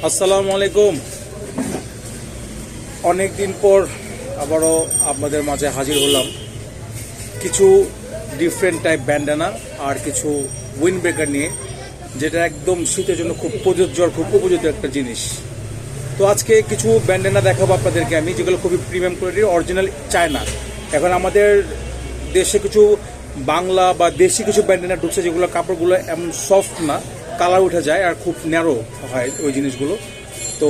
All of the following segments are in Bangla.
আসসালামু আলাইকুম। অনেক দিন পর আবারও আপনাদের মাঝে হাজির হলাম কিছু ডিফারেন্ট টাইপ ব্যান্ডানা আর কিছু উইন্ড ব্রেকার নিয়ে, যেটা একদম শীতের জন্য খুব প্রযোজ্য আর খুব উপযুক্ত একটা জিনিস। তো আজকে কিছু ব্যান্ডানা দেখাবো আপনাদেরকে আমি, যেগুলো খুবই প্রিমিয়াম কোয়ালিটির, অরিজিনাল চায়না। এখন আমাদের দেশে কিছু বাংলা বা দেশি কিছু ব্যান্ডানা ঢুকছে, যেগুলো কাপড়গুলো এমন সফট না, কালার উঠে যায় আর খুব ন্যারো হয় ওই জিনিসগুলো। তো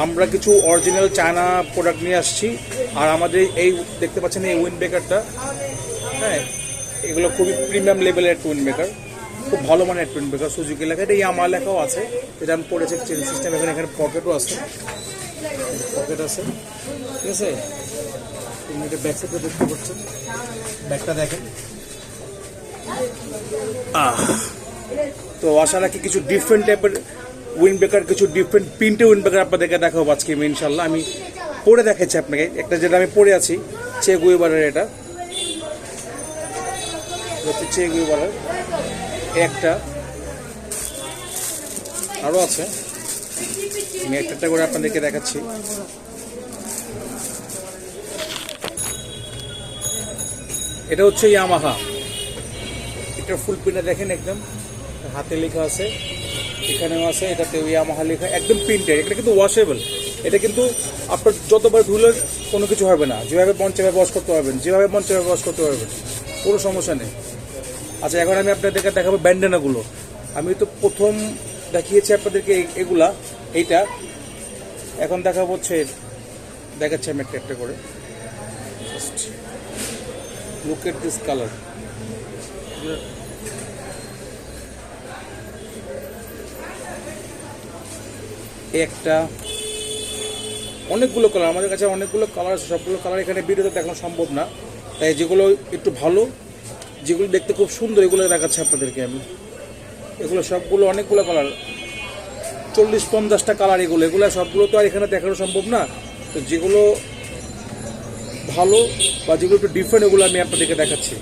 আমরা কিছু অরিজিনাল চায়না প্রোডাক্ট নিয়ে আসছি। আর আমাদের এই দেখতে পাচ্ছেন এই উইন্ড ব্রেকারটা, হ্যাঁ, এগুলো খুবই প্রিমিয়াম লেভেলের একটা উইন্ড ব্রেকার, খুব ভালো মানের একটা উইন্ড ব্রেকার। সুজুকি লেখা, এটা ইয়ামাহা লেখাও আছে, এটা আমি পড়েছি চেন সিস্টেম। এখানে পকেটও আছে, পকেট আছে, ঠিক আছে। তুমি এটা ব্যাক সাইডটা দেখতে পাচ্ছেন, ব্যাগটা দেখেন। তো আশা রাখি কিছু ডিফারেন্ট টাইপের উইন্ড ব্রেকার, কিছু ডিফারেন্ট প্রিন্টের উইন্ড ব্রেকার আপনাদেরকে দেখাবো আজকে ইনশাল্লাহ। আমি পরে দেখাচ্ছি আপনাকে একটা, যেটা আমি পরে আছি চে গুয়েভারের, এটা হচ্ছে চে গুয়েভারের একটা, আরও আছে, আমি একটা করে আপনাদেরকে দেখাচ্ছি। এটা হচ্ছে ইয়ামাহা, এটা ফুল প্রিন্টে দেখেন, একদম হাতে লেখা আছে, এখানেও আছে, এটাতেও ইয়ামাহা লেখা, একদম প্রিন্টেড। এটা কিন্তু ওয়াশেবল, এটা কিন্তু আপনার যতবার ধুলে কোনো কিছু হবে না, যেভাবে মন সেভাবে ওয়াশ করতে পারবেন, যেভাবে মন সেভাবে ওয়াশ করতে পারবেন, কোনো সমস্যা নেই। আচ্ছা, এখন আমি আপনাদেরকে দেখাবো ব্যান্ডানাগুলো। আমি তো প্রথম দেখিয়েছি আপনাদেরকে এগুলা, এইটা এখন দেখাবো হচ্ছে, দেখাচ্ছি আমি একটা একটা করে। লুক এট দিস কালার, একটা, অনেকগুলো কালার আমাদের কাছে, অনেকগুলো কালার আছে। সবগুলো কালার এখানে ভিডিওতে দেখানো সম্ভব না, তাই যেগুলো একটু ভালো, যেগুলো দেখতে খুব সুন্দর, এগুলো দেখাচ্ছি আপনাদেরকে আমি। এগুলো সবগুলো অনেকগুলো কালার, 40-50টা কালার, এগুলো সবগুলো তো আর এখানে দেখানো সম্ভব না। তো যেগুলো ভালো বা যেগুলো একটু ডিফারেন্ট, এগুলো আমি আপনাদেরকে দেখাচ্ছি।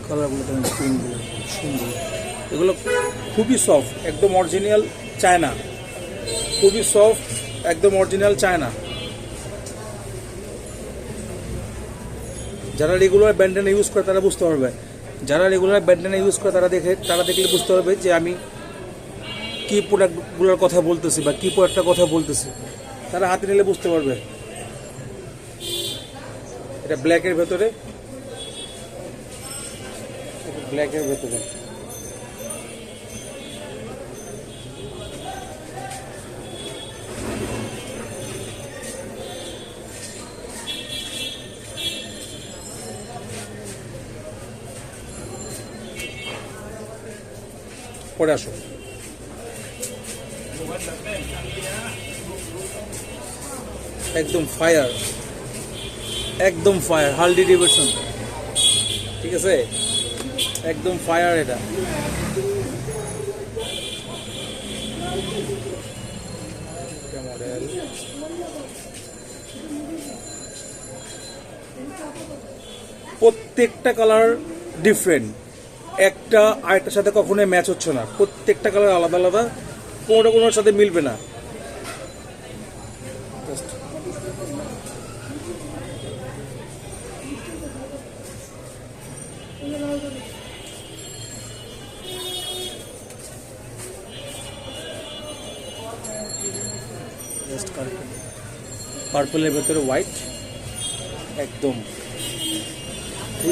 কালারগুলো প্রিন্টগুলো সুন্দর, এগুলো খুবই সফট, একদম অরিজিনাল চায়না, খুবই সফট, একদম অরিজিনাল চায়না। যারা রেগুলার ব্যান্ডানা ইউজ করে তারা বুঝতে পারবে, যারা রেগুলার ব্যান্ডানা ইউজ করে তারা দেখলে বুঝতে পারবে যে আমি কী প্রোডাক্টগুলোর কথা বলতেছি বা কী প্রোডাক্টটার কথা বলতেছি, তারা হাতে নিলে বুঝতে পারবে। এটা ব্ল্যাকের ভেতরে, ব্ল্যাকের ভেতরে পরে আসো। একদম ফায়ার, একদম ফায়ার, হার্লি ডেভিডসন, ঠিক আছে, একদম ফায়ার। এটা মডেল, প্রত্যেকটা কালার ডিফারেন্ট, একটা আরেকটার সাথে কখনোই ম্যাচ হচ্ছে না, প্রত্যেকটা কালার আলাদা আলাদা, কোনোটা কোনোর সাথে মিলবে না। পার্পলের ভেতরে হোয়াইট, একদম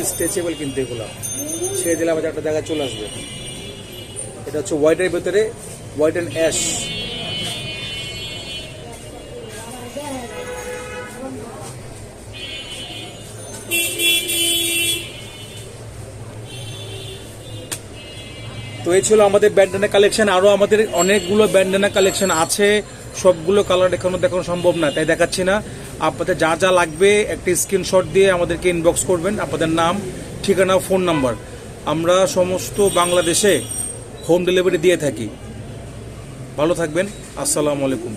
স্ট্রেচেবল, কিন্তু এগুলো ছেড়ে দিলে আবার একটা জায়গায় চলে আসবে। এটা হচ্ছে হোয়াইটের ভেতরে, হোয়াইট অ্যান্ড অ্যাশ। তো এই ছিল আমাদের ব্যান্ডানা কালেকশন। আরও আমাদের অনেকগুলো ব্যান্ডানা কালেকশন আছে, সবগুলো কালার দেখানো সম্ভব না, তাই দেখাচ্ছি না। আপনাদের যা যা লাগবে একটা স্ক্রিনশট দিয়ে আমাদেরকে ইনবক্স করবেন, আপনাদের নাম, ঠিকানা, ফোন নাম্বার। আমরা সমস্ত বাংলাদেশে হোম ডেলিভারি দিয়ে থাকি। ভালো থাকবেন, আসসালামু আলাইকুম।